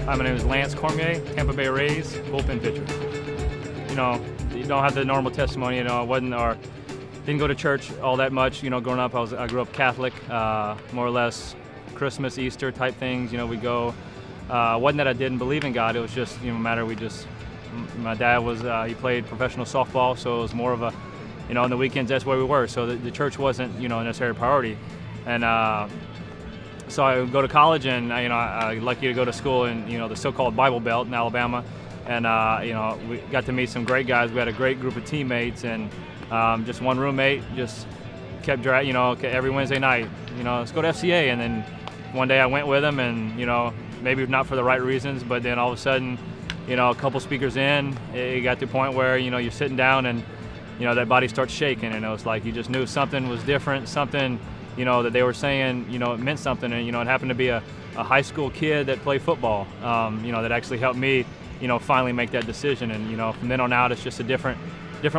Hi, my name is Lance Cormier, Tampa Bay Rays, bullpen pitcher. You don't have the normal testimony. Didn't go to church all that much. Growing up, I grew up Catholic, more or less Christmas, Easter type things. We go. Wasn't that I didn't believe in God. It was just my dad was he played professional softball, so it was more of a, on the weekends that's where we were. So the church wasn't necessarily a priority, and so I would go to college, and I lucky to go to school in the so-called Bible Belt in Alabama, and we got to meet some great guys. We had a great group of teammates, and just one roommate just kept dragging, every Wednesday night, let's go to FCA, and then one day I went with him, and maybe not for the right reasons, but then all of a sudden, a couple speakers in, it got to the point where you're sitting down, and that body starts shaking, and it was like you just knew something was different, something that they were saying, it meant something, and it happened to be a high school kid that played football, that actually helped me, finally make that decision, and from then on out, it's just a different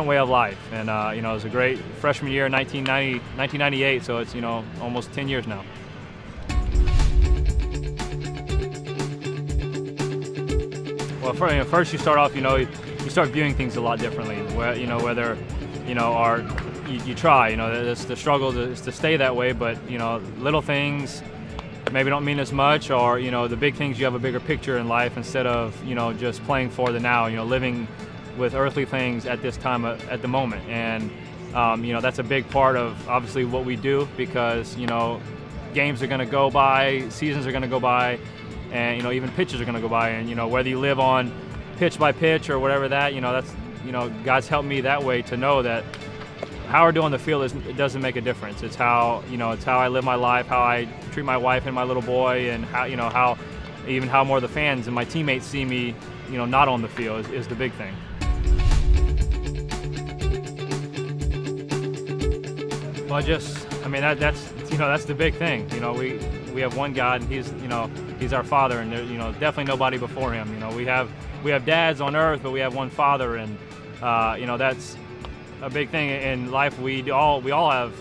way of life, and it was a great freshman year, 1998, so it's almost 10 years now. Well, first you start off, you start viewing things a lot differently. Whether you try, that's the struggle is to stay that way, but little things maybe don't mean as much, or the big things, you have a bigger picture in life instead of just playing for the now, living with earthly things at this time at the moment, and that's a big part of obviously what we do, because games are going to go by, seasons are going to go by, and even pitches are going to go by, and whether you live on pitch by pitch or whatever that's God's helped me that way to know that how I do on the field it doesn't make a difference. It's how it's how I live my life, how I treat my wife and my little boy, and how more the fans and my teammates see me not on the field is the big thing. Well, that's the big thing. We have one God, and He's our Father, and there's definitely nobody before Him. We have dads on earth, but we have one Father, and that's a big thing in life. We all have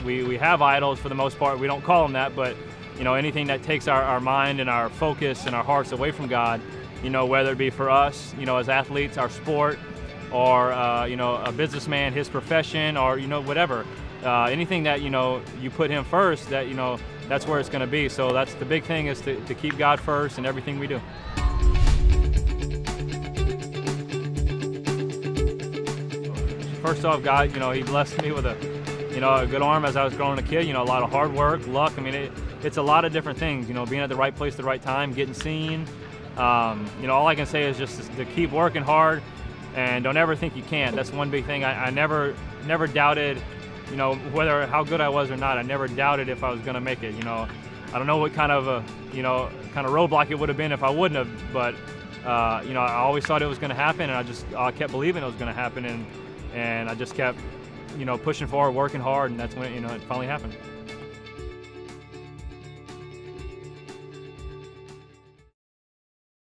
we have idols for the most part. We don't call them that, but anything that takes our mind and our focus and our hearts away from God, whether it be for us, as athletes, our sport, or a businessman, his profession, or whatever, anything that you put Him first, that that's where it's going to be. So that's the big thing, is to keep God first in everything we do. First off, God, He blessed me with a good arm as I was growing a kid. A lot of hard work, luck. It's a lot of different things. Being at the right place at the right time, getting seen. All I can say is just to keep working hard, and don't ever think you can't. That's one big thing. I never doubted, whether how good I was or not. I never doubted if I was going to make it. I don't know what kind of roadblock it would have been if I wouldn't have, but I always thought it was going to happen, and I kept believing it was going to happen, and I just kept pushing forward, working hard, and that's when it finally happened.